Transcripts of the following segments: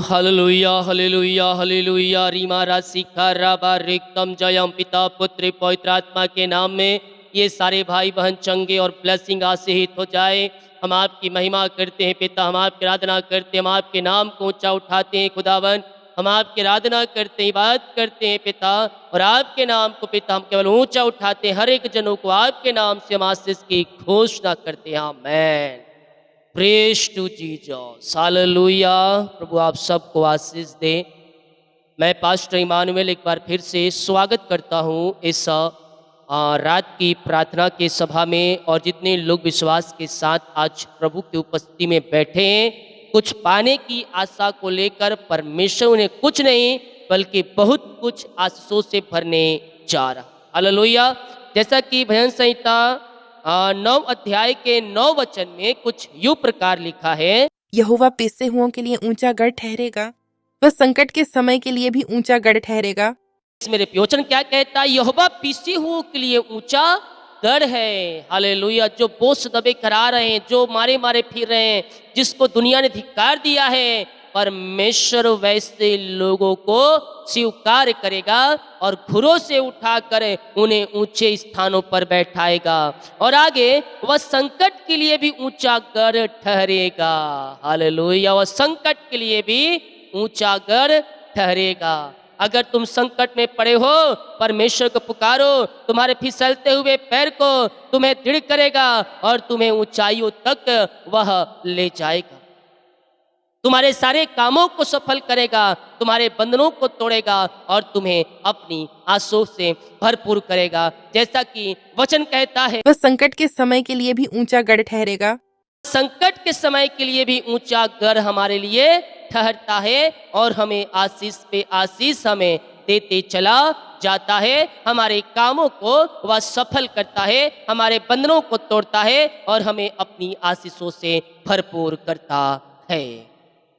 Hallelujah hallelujah hallelujah रीमा राशिका राबा रिक्तम जयम पिता पुत्र पवित्र आत्मा के नाम में ये सारे भाई बहन चंगे और ब्लेसिंग आशीषित हो जाए। हम आपकी महिमा करते हैं पिता, हम आपकी आराधना करते हैं, हम आपके नाम को ऊंचा उठाते हैं खुदावन। हम आपकी आराधना करते हैं, इबादत करते हैं पिता, और आपके नाम को पिता हम केवल ऊंचा उठाते हैं। हर एक जनों को आपके नाम से हम आशीष की घोषणा करते हैं। Amen. Praise to Jesus hallelujah. प्रभु आप सबको आशीष दे। मैं पास्टर इमानुएल एक बार फिर से स्वागत करता हूँ इस रात की प्रार्थना के सभा में, और जितने लोग विश्वास के साथ आज प्रभु की उपस्थिति में बैठे हैं, कुछ पाने की आशा को लेकर परमेश्वर उन्हें कुछ नहीं बल्कि बहुत कुछ आशीषों से भरने जा रहा। हालेलुया। जैसा कि भजन संहिता 9 अध्याय के 9 वचन में कुछ यूं प्रकार लिखा है, यहोवा पिसे हुओं के लिए ऊंचा गढ़ ठहरेगा, वह संकट के समय के लिए भी ऊंचा गढ़ ठहरेगा। मेरे वचन क्या कहता है? यहोवा पीसी हुओं के लिए ऊंचा गढ़ है। हालेलुया। जो बोझ दबे करा रहे हैं, जो मारे मारे फिर रहे हैं, जिसको दुनिया ने धिक्कार दिया है, परमेश्वर वैसे लोगों को स्वीकार करेगा और घुरों से उठाकर उन्हें ऊंचे स्थानों पर बैठाएगा। और आगे वह संकट के लिए भी ऊंचा गढ़ ठहरेगा। हालेलुया। वह संकट के लिए भी ऊंचा गढ़ ठहरेगा। अगर तुम संकट में पड़े हो, परमेश्वर को पुकारो, तुम्हारे फिसलते हुए पैर को तुम्हें दृढ़ करेगा और तुम्हें ऊंचाइयों तक वह ले जाएगा। तुम्हारे सारे कामों को सफल करेगा, तुम्हारे बंधनों को तोड़ेगा और तुम्हें अपनी आंसू से भरपूर करेगा। जैसा कि वचन कहता है, वह संकट के समय के लिए भी ऊंचा गढ़ ठहरेगा। संकट के समय के लिए भी ऊंचा गढ़ हमारे लिए ठहरता है और हमें आशीष पे आशीष हमें देते चला जाता है। हमारे कामों को वह सफल करता है, हमारे बंधनों को तोड़ता है और हमें अपनी आशीषों से भरपूर करता है।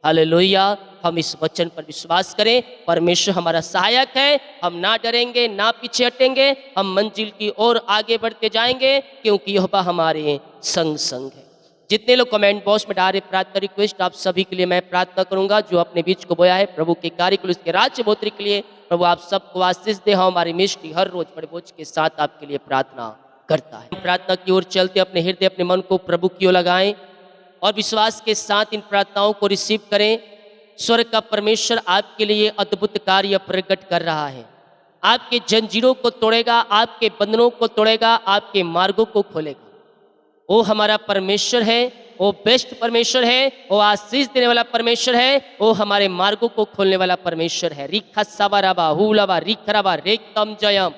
हालेलुया। हम इस वचन पर विश्वास करें। परमेश्वर हमारा सहायक है, हम ना डरेंगे ना पीछे हटेंगे, हम मंजिल की ओर आगे बढ़ते जाएंगे, क्योंकि यहोवा हमारे संग संग है। जितने लोग कमेंट बॉक्स में डाल रहे प्रार्थना रिक्वेस्ट, आप सभी के लिए मैं प्रार्थना करूंगा। जो अपने बीच को बोया है प्रभु के कार्य के लिए, उसके राज्य बोतरी के लिए, प्रभु आप सबको आशीष दे। हम हमारी मिस्टी हर रोज बड़े बोझ के साथ आपके लिए प्रार्थना करता है। प्रार्थना की ओर चलते अपने हृदय अपने मन को प्रभु की ओर लगाएं और विश्वास के साथ इन प्रार्थनाओं को रिसीव करें। स्वर्ग का परमेश्वर आपके लिए अद्भुत कार्य प्रकट कर रहा है। आपके जंजीरों को तोड़ेगा, आपके बंधनों को तोड़ेगा, आपके मार्गों को खोलेगा। वो हमारा परमेश्वर है, वो बेस्ट परमेश्वर है, वो आशीष देने वाला परमेश्वर है, वो हमारे मार्गों को खोलने वाला परमेश्वर है। रिखा सबाराबा हुलाबा रिखराबा रेकम जयम।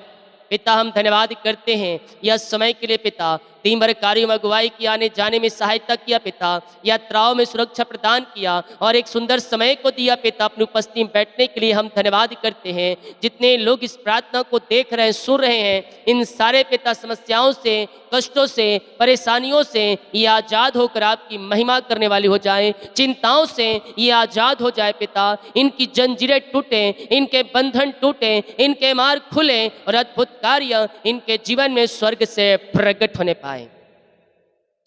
पिता हम धन्यवाद करते हैं यह समय के लिए पिता, दिन भर कार्यों में अगुवाई किया, आने जाने में सहायता किया पिता, यात्राओं में सुरक्षा प्रदान किया और एक सुंदर समय को दिया पिता अपनी उपस्थिति में बैठने के लिए हम धन्यवाद करते हैं। जितने लोग इस प्रार्थना को देख रहे हैं, सुन रहे हैं, इन सारे पिता समस्याओं से, कष्टों से, परेशानियों से ये आज़ाद होकर आपकी महिमा करने वाली हो जाए। चिंताओं से ये आज़ाद हो जाए पिता, इनकी जंजीरें टूटे, इनके बंधन टूटे, इनके मार्ग खुले और अद्भुत कार्य इनके जीवन में स्वर्ग से प्रकट होने पाए।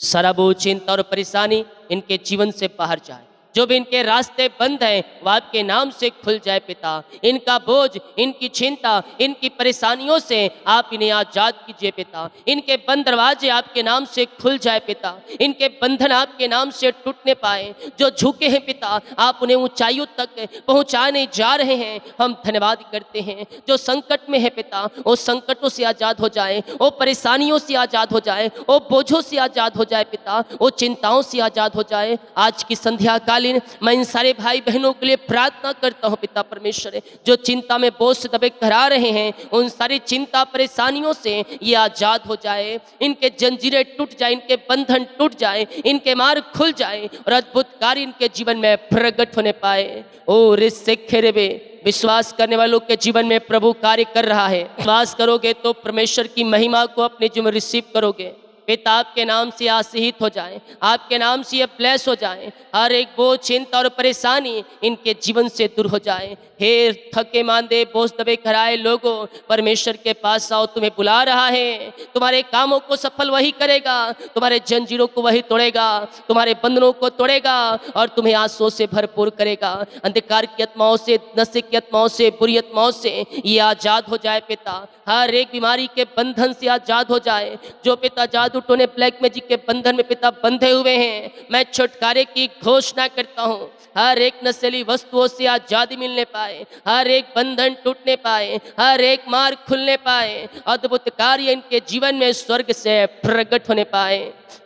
सारा बोझ, चिंता और परेशानी इनके जीवन से बाहर जाए। जो भी इनके रास्ते बंद हैं वह आपके नाम से खुल जाए पिता। इनका बोझ, इनकी चिंता, इनकी परेशानियों से आप इन्हें आजाद कीजिए पिता। इनके बंद दरवाजे आपके नाम से खुल जाए पिता। इनके बंधन आपके नाम से टूटने पाए। जो झुके हैं पिता, आप उन्हें ऊंचाइयों तक पहुंचाने जा रहे हैं। हम धन्यवाद करते हैं। जो संकट में है पिता, वो संकटों से आजाद हो जाए, वो परेशानियों से आजाद हो जाए, वो बोझों से आजाद हो जाए पिता, वो चिंताओं से आजाद हो जाए। आज की संध्या मैं इन सारे भाई बहनों के लिए प्रार्थना करता हूं पिता परमेश्वर, जो चिंता में बोझ से दबे करा रहे हैं, उन सारी चिंता परेशानियों से ये आजाद हो जाए। इनके जंजीरें टूट जाए, इनके बंधन टूट जाए, इनके मार्ग खुल जाए और अद्भुत कार्य इनके जीवन में प्रकट होने पाए। ओ रिस्से खेरेबे, विश्वास करने वालों के जीवन में प्रभु कार्य कर रहा है। विश्वास करोगे तो परमेश्वर की महिमा को अपने जीवन में रिसीव करोगे पिता आपके नाम से आशीषित हो जाए, आपके नाम से ये ब्लेस हो जाए। हर एक बोझ, चिंता और परेशानी इनके जीवन से दूर हो जाए। हे थके मांदे बोझ दबे कराए लोगों, परमेश्वर के पास आओ, तुम्हें बुला रहा है। तुम्हारे कामों को सफल वही करेगा, तुम्हारे जंजीरों को वही तोड़ेगा, तुम्हारे बंधनों को तोड़ेगा और तुम्हें आंसुओं से भरपूर करेगा। अंधकार की आत्माओं से, नशे की आत्माओं से, बुरी आत्माओं से ये आजाद हो जाए पिता। हर एक बीमारी के बंधन से आजाद हो जाए। जो पिता जादू टोने ब्लैक मैजिक के बंधन में पिता बंधे हुए हैं, मैं छुटकारे की घोषणा करता हूँ। हर एक नशीली वस्तुओं से आजादी मिलने पाए, हर एक बंधन टूटने पाए, हर एक मार्ग खुलने पाए, अद्भुत कार्य इनके जीवन में स्वर्ग से प्रकट होने पाए।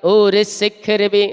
और सिख रे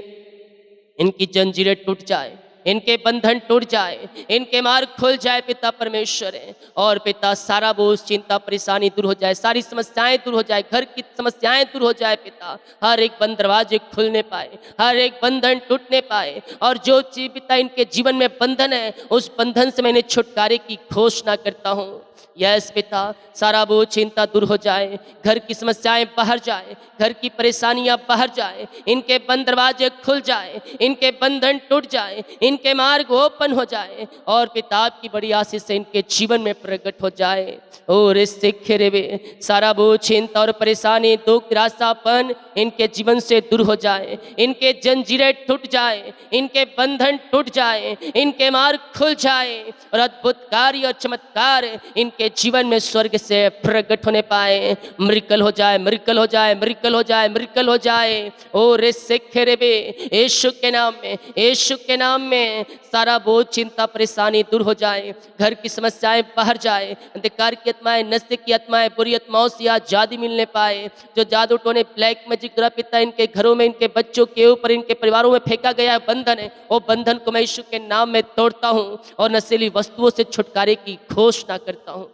इनकी जंजीरें टूट जाए, इनके बंधन टूट जाए, इनके मार्ग खुल जाए पिता परमेश्वर है। और पिता सारा बोझ, चिंता, परेशानी दूर हो जाए, सारी समस्याएं दूर हो जाए, घर की समस्याएं दूर हो जाए पिता। हर एक बंद दरवाजे खुलने पाए, हर एक बंधन टूटने पाए, और जो चीज पिता इनके जीवन में बंधन है, उस बंधन से मैंने छुटकारे की घोषणा करता हूँ। यस पिता, सारा बोझ, चिंता दूर हो जाए, घर की समस्याएं बाहर जाए, घर की परेशानियां बाहर जाए, इनके बंद दरवाजे खुल जाए, इनके बंधन टूट जाए, इनके मार्ग ओपन हो जाए, और पिता आपकी बड़ी आशीष से इनके जीवन में प्रकट हो जाए। और इससे खेरे सारा बोझ, चिंता और परेशानी, दुख, निराशापन इनके जीवन से दूर हो जाए, इनके जंजीरें टूट जाए, इनके बंधन टूट जाए, इनके मार्ग खुल जाए, और अद्भुत कार्य और चमत्कार इनके जीवन में स्वर्ग से प्रकट होने पाए। मिरेकल हो जाए, मिरेकल हो जाए, मिरेकल हो जाए, मिरेकल हो जाए। और इससे खेरे यीशु के नाम में, यीशु के नाम में सारा बोझ, चिंता, परेशानी दूर हो जाए, घर की समस्याएं बाहर जाए, अंधकार की आत्माएं, नशे की आत्माएं, बुरी आत्माओं से आजादी मिलने पाए। जो जादू टोने ब्लैक मैजिक द्वारा पिता इनके घरों में, इनके बच्चों के ऊपर, इनके परिवारों में फेंका गया बंधन है, वो बंधन को मैं यीशु के नाम में तोड़ता हूँ और नशीली वस्तुओं से छुटकारे की घोषणा करता हूँ।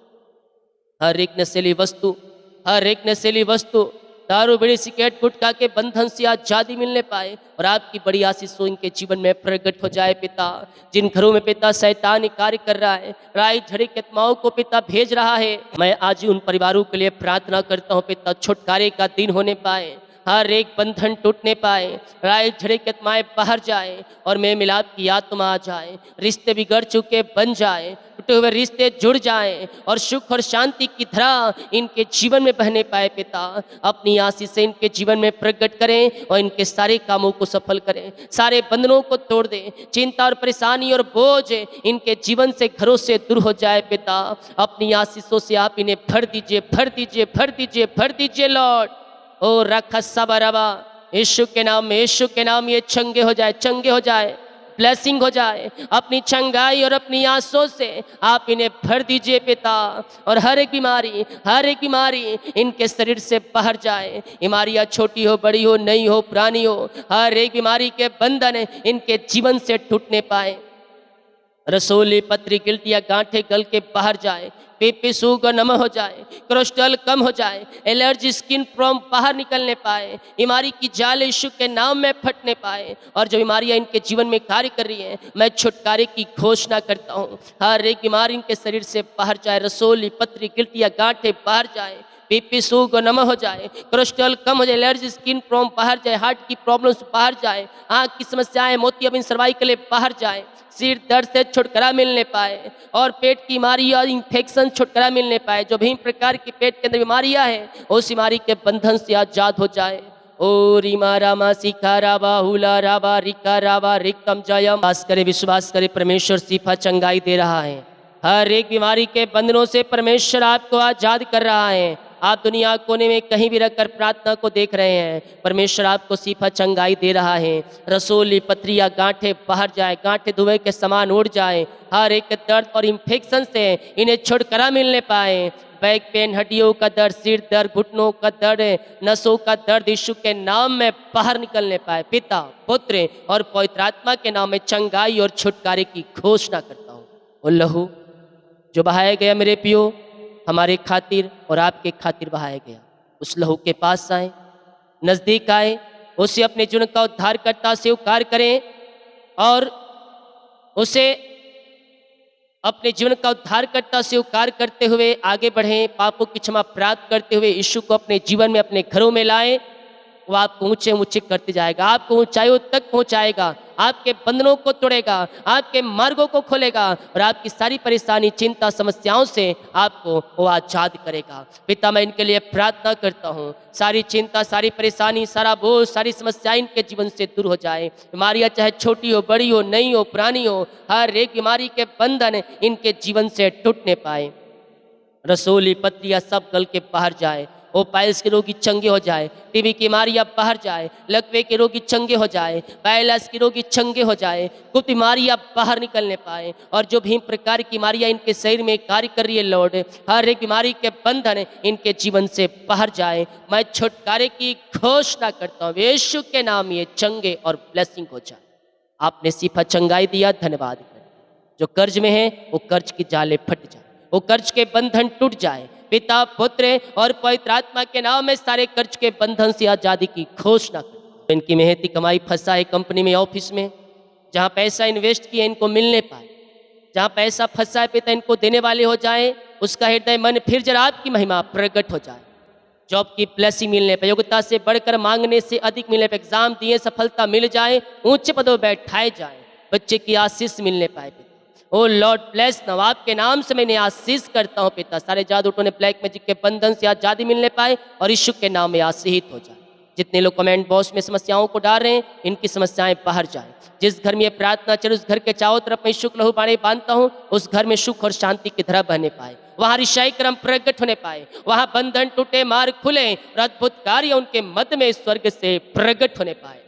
हर एक नशीली वस्तु, हर एक नशीली वस्तु, दारू, बीड़ी, सिगरेट, गुटखा के बंधन से आजादी मिलने पाए, और आपकी बड़ी आशीषों इनके जीवन में प्रकट हो जाए पिता। जिन घरों में पिता शैतान कार्य कर रहा है, राई झड़ी के आत्माओं को पिता भेज रहा है, मैं आज ही उन परिवारों के लिए प्रार्थना करता हूँ पिता, छुटकारे का दिन होने पाए, हर एक बंधन टूटने पाए, राय झड़े के आत्माएं बाहर जाए, और मैं मिलाप की आत्मा आ जाए, रिश्ते बिगड़ चुके बन जाए, टूटे हुए रिश्ते जुड़ जाएं, और सुख और शांति की धारा इनके जीवन में बहने पाए पिता। अपनी आशीष से इनके जीवन में प्रकट करें और इनके सारे कामों को सफल करें, सारे बंधनों को तोड़ दें, चिंता और परेशानी और बोझ इनके जीवन से, घरों से दूर हो जाए पिता। अपनी आशीषों से आप इन्हें भर दीजिए, भर दीजिए, भर दीजिए, भर दीजिए लॉर्ड। ओ रखा सबरवा, यीशु के नाम में, यीशु के नाम ये चंगे हो जाए, चंगे हो जाए, ब्लेसिंग हो जाए। अपनी चंगाई और अपनी आंसों से आप इन्हें भर दीजिए पिता, और हर एक बीमारी, हर एक बीमारी इनके शरीर से बाहर जाए। बीमारियाँ छोटी हो, बड़ी हो, नई हो, पुरानी हो, हर एक बीमारी के बंधन इनके जीवन से टूटने पाए। रसोली, पत्री, गिल्टियाँ, गांठें गल के बाहर जाए, पीपी, शुगर नम हो जाए, कोलेस्ट्रॉल कम हो जाए, एलर्जी, स्किन प्रॉब्लम बाहर निकलने पाए, बीमारी की जाल यीशु के नाम में फटने पाए, और जो बीमारियां इनके जीवन में कार्य कर रही हैं, मैं छुटकारे की घोषणा करता हूँ। हर एक बीमारी इनके शरीर से बाहर जाए, रसोली, पत्री, गिल्टियाँ, गांठें बाहर जाए, बीपी, शुगर नम हो जाए, कोलेस्ट्रॉल कम हो जाए, एलर्जी, स्किन प्रॉब्लम बाहर जाए, हार्ट की प्रॉब्लम्स बाहर जाए, आँख की समस्याएं, मोतियाबिंद, सर्वाइकल बाहर जाए, सिर दर्द से छुटकारा मिलने पाए, और पेट की बीमारी और इन्फेक्शन छुटकारा मिलने पाए। जो भी प्रकार की पेट के अंदर बीमारियां हैं, उस बीमारी के बंधन से आजाद हो जाए। ओ रीमा रामा सिखा राबा हुला राबा रिका राबा रिकम जयम। विश्वास करे, विश्वास करे, परमेश्वर सिफा चंगाई दे रहा है। हर एक बीमारी के बंधनों से परमेश्वर आपको आजाद कर रहा है। आप दुनिया कोने में कहीं भी रखकर प्रार्थना को देख रहे हैं, परमेश्वर आपको सिफा चंगाई दे रहा है। रसोली, पथरियाँ, गांठें बाहर जाए, गांठें धुएं के समान उड़ जाए, हर एक दर्द और इन्फेक्शन से इन्हें छुटकारा मिलने पाए। बैक पेन, हड्डियों का दर्द, सिर दर्द, घुटनों का दर्द, नसों का दर्द यीशु के नाम में बाहर निकलने पाए। पिता, पुत्र और पवित्र आत्मा के नाम में चंगाई और छुटकारे की घोषणा करता हूँ। वो लहू जो बहाया गया मेरे पियो, हमारे खातिर और आपके खातिर बहाया गया, उस लहू के पास आए, नज़दीक आए, उसे अपने जीवन का उद्धारकर्ता स्वीकार करें, और उसे अपने जीवन का उद्धारकर्ता स्वीकार करते हुए आगे बढ़ें, पापों की क्षमा प्राप्त करते हुए यीशु को अपने जीवन में, अपने घरों में लाएं। वो आपको ऊंचे ऊंचे करते जाएगा, आपको ऊंचाइयों तक पहुंचाएगा, आपके बंधनों को तोड़ेगा, आपके मार्गों को खोलेगा और आपकी सारी परेशानी, चिंता, समस्याओं से आपको वो आजाद करेगा। पिता, मैं इनके लिए प्रार्थना करता हूँ, सारी चिंता, सारी परेशानी, सारा बोझ, सारी समस्याएं इनके जीवन से दूर हो जाए। बीमारियां चाहे छोटी हो, बड़ी हो, नई हो, पुरानी हो, हर एक बीमारी के बंधन इनके जीवन से टूटने पाए। रसोली पत्रियां सब गल के बाहर जाए, वो पाइल्स के रोगी चंगे हो जाए, टीबी की बीमारियां बाहर जाए, लकवे के रोगी चंगे हो जाए, पैलास के रोगी चंगे हो जाए, कुछ बीमारियां बाहर निकलने पाए और जो भी प्रकार की बीमारियां इनके शरीर में कार्य कर रही है लॉर्ड, हर एक बीमारी के बंधन इनके जीवन से बाहर जाए। मैं छुटकारे की घोषणा करता हूँ, यीशु के नाम ये चंगे और ब्लेसिंग हो जाए। आपने सिफा चंगाई दिया, धन्यवाद कर। जो कर्ज में है वो कर्ज की जाले फट जाए, वो कर्ज के बंधन टूट जाए। पिता, पुत्र और पवित्र आत्मा के नाम में सारे कर्ज के बंधन से आजादी की घोषणा कर। इनकी मेहनती कमाई फंसा है कंपनी में, ऑफिस में, जहाँ पैसा इन्वेस्ट किया इनको मिलने पाए, जहाँ पैसा फंसा है पिता इनको देने वाले हो जाए। उसका हृदय मन फिर जरा आपकी महिमा प्रकट हो जाए। जॉब की ब्लेसिंग मिलने पर, योग्यता से बढ़कर मांगने से अधिक मिलने पर, एग्जाम दिए सफलता मिल जाए, ऊंचे पदों पर बैठाए जाए, बच्चे की आशीष मिलने पाए। पिता, ओ लॉर्ड ब्लेस नाउ, आपके नाम से मैंने आशीष करता हूँ पिता। सारे जादूटों ने ब्लैक मैजिक के बंधन से आजादी मिलने पाए और यीशु के नाम में आशीषित हो जाए। जितने लोग कमेंट बॉक्स में समस्याओं को डाल रहे हैं, इनकी समस्याएं बाहर जाए। जिस घर में ये प्रार्थना चले उस घर के चारों तरफ मैं शुक्ल लहू पानी बांधता हूँ, उस घर में सुख और शांति की धारा बहने पाए, वहां रिशाई क्रम प्रकट होने पाए, वहां बंधन टूटे, मार्ग खुले और अद्भुत कार्य उनके मध्य में स्वर्ग से प्रकट होने पाए।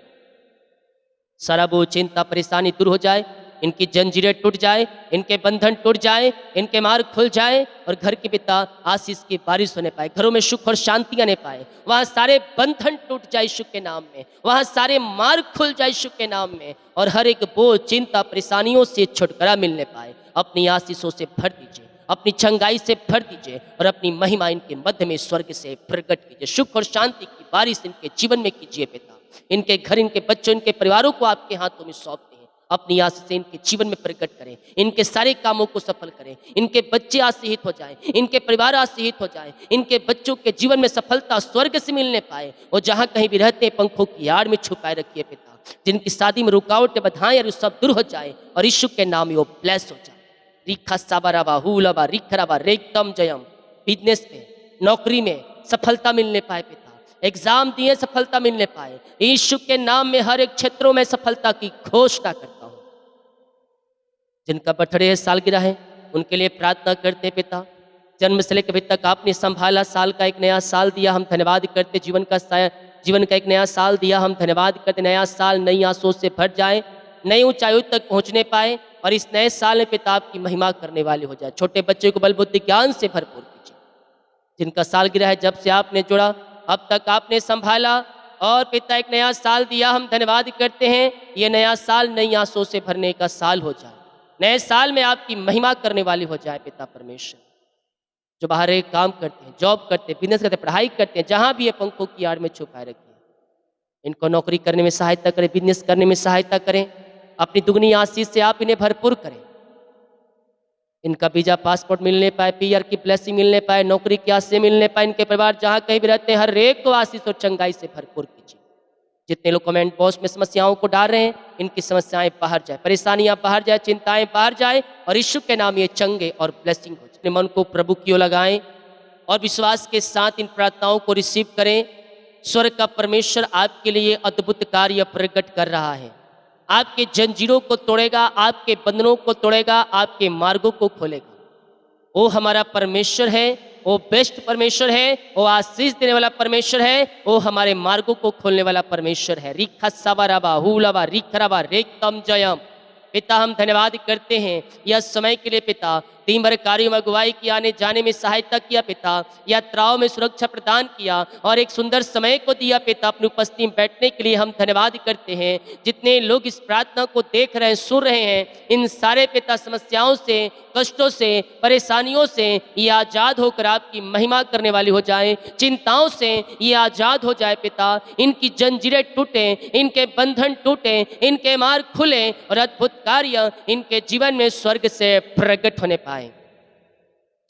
सारा वो चिंता परेशानी दूर हो जाए, इनकी जंजीरें टूट जाए, इनके बंधन टूट जाए, इनके मार्ग खुल जाए और घर के पिता आशीष की बारिश होने पाए, घरों में सुख और शांति आने पाए, वहाँ सारे बंधन टूट जाए यीशु के नाम में, वहाँ सारे मार्ग खुल जाए यीशु के नाम में और हर एक बोझ, चिंता, परेशानियों से छुटकारा मिलने पाए। अपनी आशीषों से भर दीजिए, अपनी चंगाई से भर दीजिए और अपनी महिमा इनके मध्य में स्वर्ग से प्रकट कीजिए। सुख और शांति की बारिश इनके जीवन में कीजिए पिता। इनके घर, इनके बच्चों, इनके परिवारों को आपके हाथों में सौंपते हैं, अपनी आशीष से इनके जीवन में प्रकट करें, इनके सारे कामों को सफल करें, इनके बच्चे आशीषित हो जाएं, इनके परिवार आशीषित हो जाएं, इनके बच्चों के जीवन में सफलता स्वर्ग से मिलने पाए और जहां कहीं भी रहते हैं पंखों की आड़ में छुपाए रखिए पिता। जिनकी शादी में रुकावटें, बाधाएं और सब दूर हो जाए और यीशु के नाम में वो ब्लेस हो जाए। रिखा साबाराबा हुलाबा रिखराबा रेकदम जयम। बिजनेस में, नौकरी में सफलता मिलने पाए पिता, एग्जाम दिए सफलता मिलने पाए, यीशु के नाम में हर एक क्षेत्रों में सफलता की घोषणा करता हूं। जिनका बर्थडे है, सालगिरह है, उनके लिए प्रार्थना करते हैं पिता। जन्म से लेकर अभी तक आपने संभाला, साल का एक नया साल दिया, हम धन्यवाद करते। जीवन का एक नया साल दिया, हम धन्यवाद करते। नया साल नई आशों से भर जाए, नई ऊंचाइयों तक पहुंचने पाए और इस नए साल में पिता आपकी महिमा करने वाले हो जाए। छोटे बच्चे को बल बुद्धि ज्ञान से भरपूर कीजिए। जिनका सालगिरह है, जब से आपने जोड़ा अब तक आपने संभाला और पिता एक नया साल दिया, हम धन्यवाद करते हैं। ये नया साल नई आशों से भरने का साल हो जाए, नए साल में आपकी महिमा करने वाली हो जाए पिता परमेश्वर। जो बाहर एक काम करते हैं, जॉब करते हैं, बिजनेस करते हैं, पढ़ाई करते हैं, जहां भी ये पंखों की आड़ में छुपाए रखिए, इनको नौकरी करने में सहायता करें, बिजनेस करने में सहायता करें, अपनी दुगनी आशीष से आप इन्हें भरपूर करें। इनका वीजा पासपोर्ट मिलने पाए, पीआर की ब्लेसिंग मिलने पाए, नौकरी की आशीष से मिलने पाए, इनके परिवार जहाँ कहीं भी रहते हैं हर एक को आशीष और चंगाई से भरपूर कीजिए। जितने लोग कमेंट बॉक्स में समस्याओं को डाल रहे हैं, इनकी समस्याएं बाहर जाए, परेशानियां बाहर जाए, चिंताएं बाहर जाए और यीशु के नाम ये चंगे और ब्लेसिंग हो जाए। अपने मन को प्रभु की ओर लगाएं और विश्वास के साथ इन प्रार्थनाओं को रिसीव करें। स्वर्ग का परमेश्वर आपके लिए अद्भुत कार्य प्रकट कर रहा है, आपके जंजीरों को तोड़ेगा, आपके बंधनों को तोड़ेगा, आपके मार्गों को खोलेगा। वो हमारा परमेश्वर है, वो बेस्ट परमेश्वर है, वो आशीष देने वाला परमेश्वर है, वो हमारे मार्गों को खोलने वाला परमेश्वर है। रिखा साबाराबा हुलाबा रिखराबा रेकतम जयम। पिता हम धन्यवाद करते हैं यह समय के लिए पिता, दिन भर कार्यों में अगुवाई की, आने जाने में सहायता किया पिता, यात्राओं में सुरक्षा प्रदान किया और एक सुंदर समय को दिया पिता अपनी उपस्थिति में बैठने के लिए हम धन्यवाद करते हैं। जितने लोग इस प्रार्थना को देख रहे हैं, सुन रहे हैं, इन सारे पिता समस्याओं से, कष्टों से, परेशानियों से ये आज़ाद होकर आपकी महिमा करने वाली हो जाए, चिंताओं से ये आज़ाद हो जाए पिता, इनकी जंजीरें टूटे, इनके बंधन टूटे, इनके मार्ग खुले और अद्भुत कार्य इनके जीवन में स्वर्ग से प्रकट होने पाए।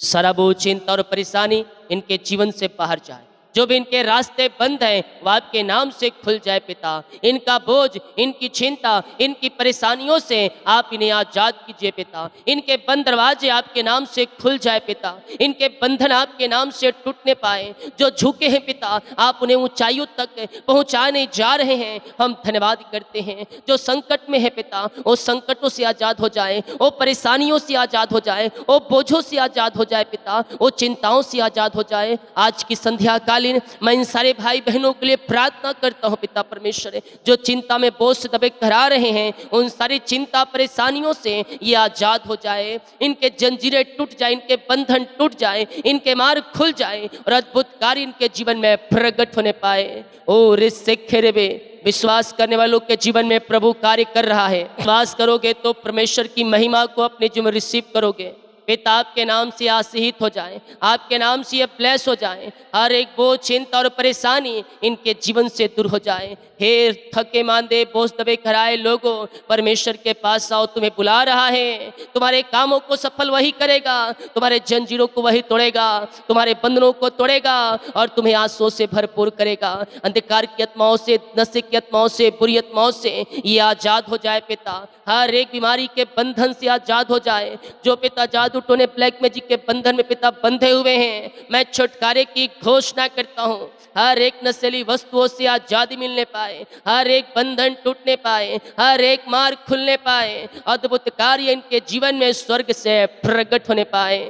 सारा बोझ, चिंता और परेशानी इनके जीवन से बाहर जाए, जो भी इनके रास्ते बंद हैं वह आपके नाम से खुल जाए पिता। इनका बोझ, इनकी चिंता, इनकी परेशानियों से आप इन्हें आजाद कीजिए पिता। इनके बंद दरवाजे आपके नाम से खुल जाए पिता। इनके बंधन आपके नाम से टूटने पाए। जो झुके हैं पिता, आप उन्हें ऊंचाइयों तक पहुंचाने जा रहे हैं। हम धन्यवाद करते हैं। जो संकट में है पिता, वो संकटों से आजाद हो जाए, वो परेशानियों से आजाद हो जाए, वो बोझों से आजाद हो जाए पिता, वो चिंताओं से आजाद हो जाए। आज की संध्या कालीन मैं इन सारे भाई बहनों के लिए प्रार्थना करता हूँ पिता परमेश्वर, जो चिंता में बोझ से दबे करा रहे हैं, उन सारी चिंता परेशानियों से ये आजाद हो जाए। इनके जंजीरें टूट जाए, इनके बंधन टूट जाए, इनके मार्ग खुल जाए और अद्भुत कार्य इनके जीवन में प्रकट होने पाए। ओ रिस्से खेरेबे, विश्वास करने वालों के जीवन में प्रभु कार्य कर रहा है। विश्वास करोगे तो परमेश्वर की महिमा को अपने जीवन में रिसीव करोगे। पिता आपके नाम से आशीषित हो जाए, आपके नाम से ये ब्लेस हो जाए। हर एक बोझ, चिंता और परेशानी इनके जीवन से दूर हो जाए। हे थके मांदे बोझ दबे कराए लोगों, परमेश्वर के पास आओ, तुम्हें बुला रहा है। तुम्हारे कामों को सफल वही करेगा, तुम्हारे जंजीरों को वही तोड़ेगा, तुम्हारे बंधनों को तोड़ेगा और तुम्हें आंसुओं से भरपूर करेगा। अंधकार की आत्माओं से, नशे की आत्माओं से, बुरी आत्माओं से ये आजाद हो जाए पिता। हर एक बीमारी के बंधन से आजाद हो जाए। जो पिता जादू टोने ब्लैक मैजिक के बंधन में पिता बंधे हुए हैं, मैं छुटकारे की घोषणा करता हूँ। हर एक नशीली वस्तुओं से आजादी मिलने पाए, हर एक बंधन टूटने पाए, हर एक मार्ग खुलने पाए, अद्भुत कार्य इनके जीवन में स्वर्ग से प्रकट होने पाए।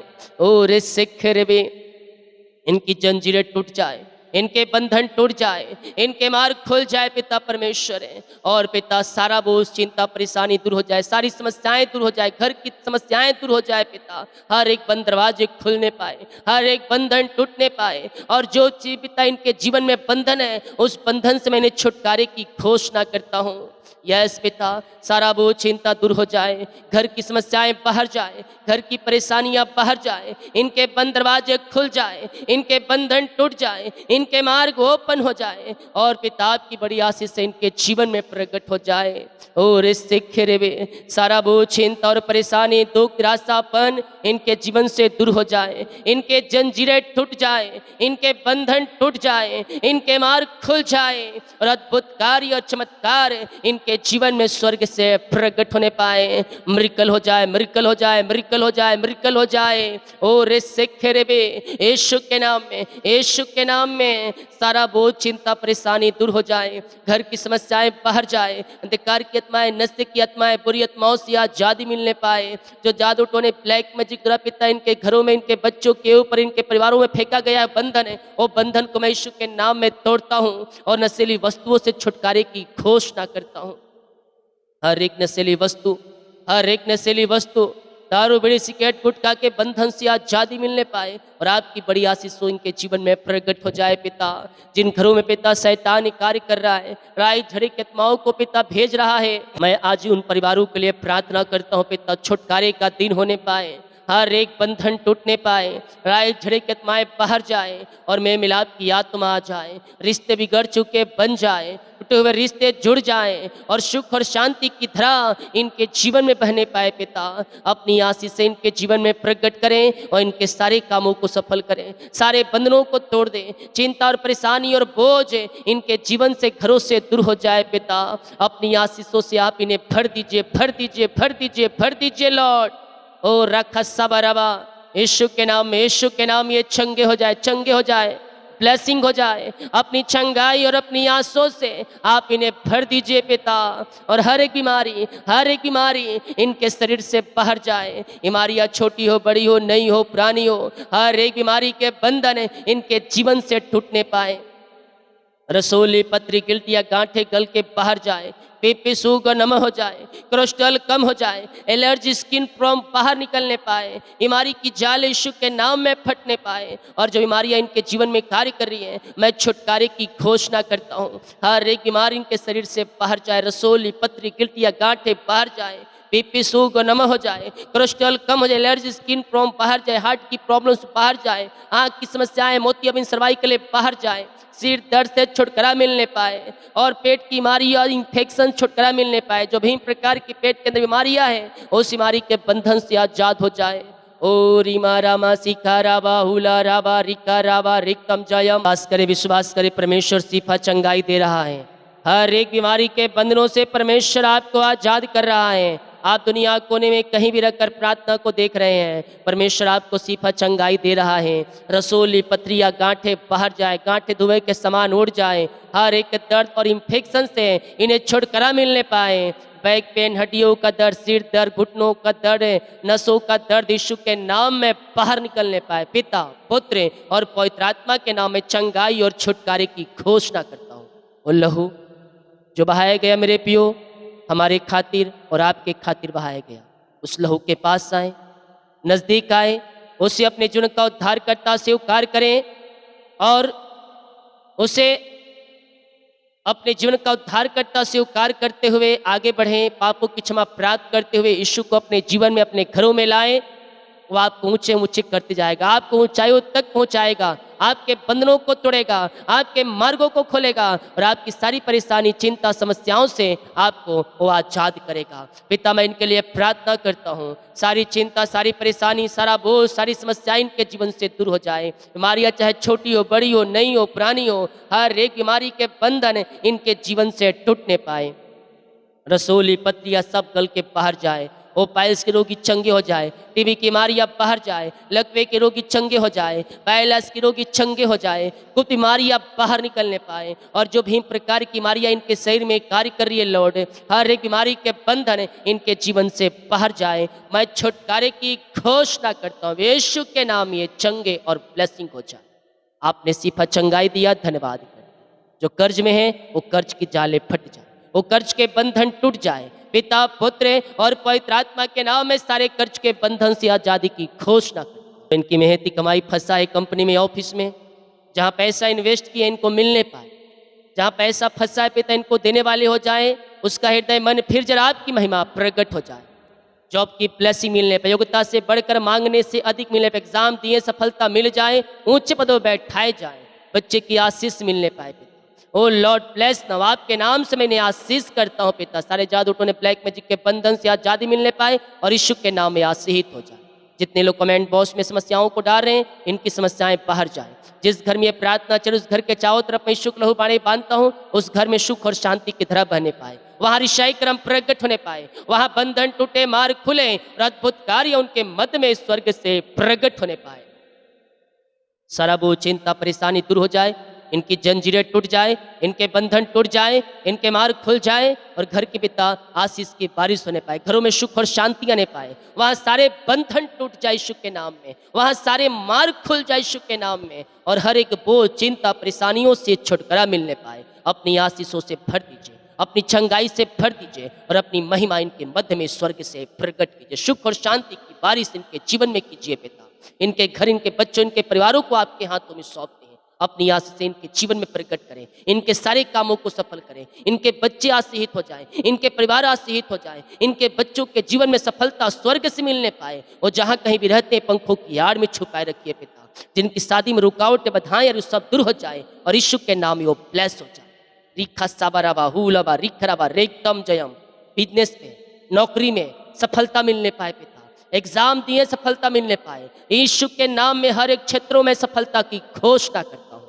ओ रे सिख रे बे, इनकी जंजीरें टूट जाए, इनके बंधन टूट जाए, इनके मार्ग खुल जाए पिता परमेश्वर है। और पिता सारा बोझ, चिंता, परेशानी दूर हो जाए, सारी समस्याएं दूर हो जाए, घर की समस्याएं दूर हो जाए पिता। हर एक बंद दरवाजे खुलने पाए, हर एक बंधन टूटने पाए और जो चीज पिता इनके जीवन में बंधन है, उस बंधन से मैंने छुटकारे की घोषणा करता हूँ। यस पिता, सारा बोझ, चिंता दूर हो जाए, घर की समस्याएं बाहर जाए, घर की परेशानियां बाहर जाए, इनके बंद दरवाजे खुल जाए, इनके बंधन टूट जाए, इनके मार्ग ओपन हो जाए और पिता आपकी बड़ी आशीष से इनके जीवन में प्रकट हो जाए। और इससे खेरेबे, सारा बोझ, चिंता और परेशानी, दुख, निराशापन इनके जीवन से दूर हो जाए, इनके जंजीरें टूट जाए, इनके बंधन टूट जाए, इनके मार्ग खुल जाए और अद्भुत कार्य और चमत्कार इनके जीवन में स्वर्ग से प्रकट होने पाए। मिरेकल हो जाए, मिरेकल हो जाए, मिरेकल हो जाए, मिरेकल हो जाए। ओ रे सेखेरेबे, यीशु के नाम में, यीशु के नाम में सारा बोझ, चिंता, परेशानी दूर हो जाए, घर की समस्याएं बाहर जाए, अंधकार की आत्माएं, नशे की आत्माएं, बुरी आत्माओं से आजादी मिलने पाए। जो जादू टोने ब्लैक मैजिक द्वारा पिता इनके घरों में, इनके बच्चों के ऊपर, इनके परिवारों में फेंका गया बंधन है, वो बंधन को मैं यीशु के नाम में तोड़ता हूँ और नशीली वस्तुओं से छुटकारे की घोषणा करता हूँ। हर एक नशीली वस्तु, हर एक नशीली वस्तु, दारू, बीड़ी, सिगरेट, गुटखा के बंधन से आजादी मिलने पाए और आपकी बड़ी आशीषों इनके जीवन में प्रकट हो जाए पिता। जिन घरों में पिता शैतान कार्य कर रहा है, राय झड़ी के आत्माओं को पिता भेज रहा है, मैं आज उन परिवारों के लिए प्रार्थना करता हूँ पिता, छुटकारे का दिन होने पाए, हर एक बंधन टूटने पाए, राय झड़े के आत्माएं बाहर जाए और मेल मिलाप की आत्मा आ जाए, रिश्ते बिगड़ चुके बन जाए, टूटे हुए रिश्ते जुड़ जाएं और सुख और शांति की धारा इनके जीवन में बहने पाए पिता। अपनी आशीष से इनके जीवन में प्रकट करें और इनके सारे कामों को सफल करें, सारे बंधनों को तोड़ दें, चिंता और परेशानी और बोझ इनके जीवन से, घरों से दूर हो जाए पिता। अपनी आशीषों से आप इन्हें भर दीजिए, भर दीजिए, भर दीजिए, भर दीजिए लॉर्ड। ओ रखा सबरवा, यीशु के नाम में, यीशु के नाम ये चंगे हो जाए, चंगे हो जाए, ब्लेसिंग हो जाए। अपनी चंगाई और अपनी आंसों से आप इन्हें भर दीजिए पिता और हर एक बीमारी, हर एक बीमारी इनके शरीर से बाहर जाए। बीमारियाँ छोटी हो, बड़ी हो, नई हो, पुरानी हो, हर एक बीमारी के बंधन इनके जीवन से टूटने पाए। रसोली, पत्री, गिल्टियाँ, गांठें गल के बाहर जाए, पीपी, शुगर नम हो जाए, कोलेस्ट्रॉल कम हो जाए, एलर्जी, स्किन प्रॉब्लम बाहर निकलने पाए, बीमारी की जाल यीशु के नाम में फटने पाए और जो बीमारियां इनके जीवन में कार्य कर रही हैं, मैं छुटकारे की घोषणा करता हूँ। हर एक बीमारी इनके शरीर से बाहर जाए, रसोली, पत्री, गिल्टियाँ, गांठें बाहर जाए, बीपी, शुगर नम हो जाए, कोलेस्ट्रॉल कम हो जाए, एलर्जी, स्किन प्रॉब्लम बाहर जाए, हार्ट की प्रॉब्लम्स बाहर जाए, आँख की समस्याएं, मोतियाबिंद, सर्वाइकल बाहर जाए, सिर दर्द से छुटकारा मिलने पाए और पेट की बीमारी और इन्फेक्शन छुटकारा मिलने पाए। जो भी प्रकार की पेट के अंदर बीमारियां हैं, उस बीमारी के बंधन से आजाद हो जाए। ओ रीमा रामा सिखा राबा हुला राबा रिका राबा रिकम जयम। विश्वास करे, परमेश्वर शिफा चंगाई दे रहा है। हर एक बीमारी के बंधनों से परमेश्वर आपको आजाद कर रहा है। आप दुनिया कोने में कहीं भी रखकर प्रार्थना को देख रहे हैं, परमेश्वर आपको शिफा चंगाई दे रहा है। रसोली पथरिया गांठें बाहर जाए, गांठें धुएं के समान उड़ जाए। हर एक दर्द और इन्फेक्शन से इन्हें छुटकारा मिलने पाए। बैक पेन, हड्डियों का दर्द, सिर दर्द, घुटनों का दर्द, नसों का दर्द यीशु के नाम में बाहर निकलने पाए। पिता, पुत्र और पवित्र आत्मा के नाम में चंगाई और छुटकारे की घोषणा करता हूँ। वो लहू जो बहाया गया मेरे पियो, हमारे खातिर और आपके खातिर बहाया गया, उस लहू के पास आए, नजदीक आए, उसे अपने जीवन का उद्धारकर्ता स्वीकार करें और उसे अपने जीवन का उद्धारकर्ता स्वीकार करते हुए आगे बढ़ें। पापों की क्षमा प्राप्त करते हुए यीशु को अपने जीवन में, अपने घरों में लाएं। वो आपको ऊंचे ऊंचे करते जाएगा, आपको ऊंचाइयों तक पहुंचाएगा, आपके बंधनों को तोड़ेगा, आपके मार्गों को खोलेगा और आपकी सारी परेशानी, चिंता, समस्याओं से आपको वो आजाद करेगा। पिता, मैं इनके लिए प्रार्थना करता हूँ, सारी चिंता, सारी परेशानी, सारा बोझ, सारी समस्याएं इनके जीवन से दूर हो जाए। बीमारियाँ चाहे छोटी हो, बड़ी हो, नई हो, पुरानी हो, हर एक बीमारी के बंधन इनके जीवन से टूटने पाए। रसोली पत्तियाँ सब गल के बाहर जाए। वो पाइल्स के रोगी चंगे हो जाए, टीबी की बीमारियाँ बाहर जाए, लकवे के रोगी चंगे हो जाए, पैलास के रोगी चंगे हो जाए, कुछ बीमारियाँ बाहर निकलने पाए। और जो भी प्रकार की बीमारियाँ इनके शरीर में कार्य कर रही है लॉर्ड, हर एक बीमारी के बंधन इनके जीवन से बाहर जाए। मैं छुटकारे की घोषणा करता हूँ, यीशु के नाम ये चंगे और ब्लेसिंग हो जाए। आपने सिफा चंगाई दिया, धन्यवाद। जो कर्ज में है वो कर्ज की जाले फट जाए, वो कर्ज के बंधन टूट जाए। पिता, पुत्र और पवित्र आत्मा के नाम में सारे कर्ज के बंधन से आजादी की घोषणा कर। इनकी मेहनती कमाई फंसा है कंपनी में, ऑफिस में, जहाँ पैसा इन्वेस्ट किया इनको मिलने पाए। जहाँ पैसा फंसा है पिता, इनको देने वाले हो जाए। उसका हृदय मन फिर जरा आपकी महिमा प्रकट हो जाए। जॉब की ब्लेसिंग मिलने पर, योग्यता से बढ़कर मांगने से अधिक मिलने पर, एग्जाम दिए सफलता मिल जाए, ऊंचे पदों बैठाए जाए, बच्चे की आशीष मिलने पाए। ओ लॉर्ड ब्लेस नाउ, आपके नाम से मैंने आशीष करता हूँ पिता। सारे जादू टोने, ब्लैक मैजिक के बंधन से आजादी मिलने पाए और यीशु के नाम में आशीषित हो जाए। जितने लोग कमेंट बॉक्स में समस्याओं को डाल रहे हैं, इनकी समस्याएं बाहर जाए। जिस घर में ये प्रार्थना चले, उस घर के चारों तरफ मैं शुक्ल लहू पानी बांधता हूँ, उस घर में सुख और शांति की धारा बहने पाए, वहाँ रिशाई क्रम प्रकट होने पाए, वहाँ बंधन टूटे, मार्ग खुले और अद्भुत कार्य उनके मध्य में स्वर्ग से प्रकट होने पाए। सारा बोझ, चिंता, परेशानी दूर हो जाए, इनकी जंजीरें टूट जाए, इनके बंधन टूट जाए, इनके मार्ग खुल जाए और घर के पिता आशीष की बारिश होने पाए, घरों में सुख और शांति आने पाए, वहाँ सारे बंधन टूट जाए यीशु के नाम में, वहाँ सारे मार्ग खुल जाए यीशु के नाम में और हर एक बोझ, चिंता, परेशानियों से छुटकारा मिलने पाए। अपनी आशीषों से भर दीजिए, अपनी चंगाई से भर दीजिए और अपनी महिमा इनके मध्य में स्वर्ग से प्रकट कीजिए। सुख और शांति की बारिश इनके जीवन में कीजिए पिता। इनके घर, इनके बच्चों, इनके परिवारों को आपके हाथों में सौंपते हैं। अपनी आशीष से इनके जीवन में प्रकट करें, इनके सारे कामों को सफल करें, इनके बच्चे आशीषित हो जाएं, इनके परिवार आशीषित हो जाएं, इनके बच्चों के जीवन में सफलता स्वर्ग से मिलने पाए और जहां कहीं भी रहते हैं पंखों की आड़ में छुपाए रखिए पिता। जिनकी शादी में रुकावटें, बाधाएं और सब दूर हो जाए और यीशु के नाम में वो ब्लेस हो जाए। रिखा साबाराबा हुलाबा रिखराबा रेकदम जयम। बिजनेस में, नौकरी में सफलता मिलने पाए पिता। एग्जाम दिए, सफलता मिलने पाए। यीशु के नाम में हर एक क्षेत्रों में सफलता की घोषणा करता हूँ।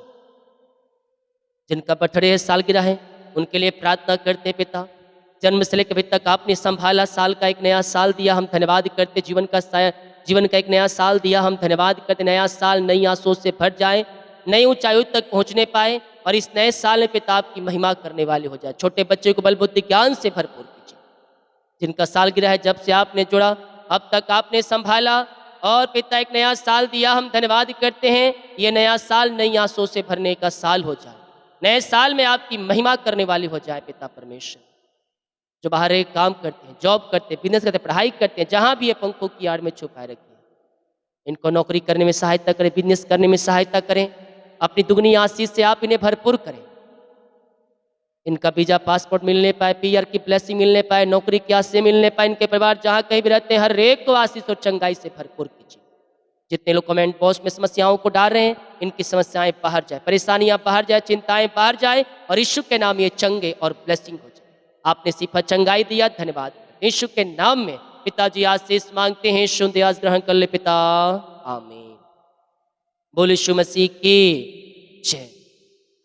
जिनका बर्थडे है, सालगिरह है, उनके लिए प्रार्थना करते पिता। जन्म से लेकर अभी तक आपने संभाला, साल का एक नया साल दिया, हम धन्यवाद करते। जीवन का एक नया साल दिया, हम धन्यवाद करते। नया साल नई आशों से भर जाए, नई ऊंचाइयों तक पहुंचने पाए और इस नए साल में पिता आपकी महिमा करने वाले हो जाए। छोटे बच्चे को बल बुद्धि ज्ञान से भरपूर कीजिए। जिनका सालगिरह है, जब से आपने जोड़ा अब तक आपने संभाला और पिता एक नया साल दिया, हम धन्यवाद करते हैं। ये नया साल नई आशों से भरने का साल हो जाए, नए साल में आपकी महिमा करने वाली हो जाए पिता परमेश्वर। जो बाहर एक काम करते हैं, जॉब करते हैं, बिजनेस करते हैं, पढ़ाई करते हैं, जहाँ भी ये पंखों की आड़ में छुपाए रखिए। इनको नौकरी करने में सहायता करें, बिजनेस करने में सहायता करें। अपनी दुगनी आशीष से आप इन्हें भरपूर करें। इनका वीजा, पासपोर्ट मिलने पाए, पीआर की ब्लेसिंग मिलने पाए, नौकरी की आशीष से मिलने पाए। इनके परिवार जहाँ कहीं भी रहते हैं, हर एक को आशीष और चंगाई से भरपूर कीजिए। जितने लोग कमेंट बॉक्स में समस्याओं को डाल रहे हैं, इनकी समस्याएं बाहर जाए, परेशानियां बाहर जाए, चिंताएं बाहर जाए और यीशु के नाम ये चंगे और ब्लेसिंग हो जाए। आपने सिफा चंगाई दिया, धन्यवाद। यीशु के नाम में पिताजी आशीष मांगते हैं, सुनते आज ग्रहण कर ले पिता। आमीन। बोले यीशु मसीह की जय।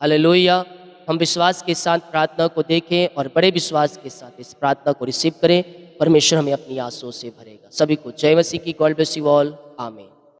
हालेलुया। हम विश्वास के साथ प्रार्थना को देखें और बड़े विश्वास के साथ इस प्रार्थना को रिसीव करें। परमेश्वर हमें अपनी आंसुओं से भरेगा। सभी को जय मसीह की। God bless you all. आमीन।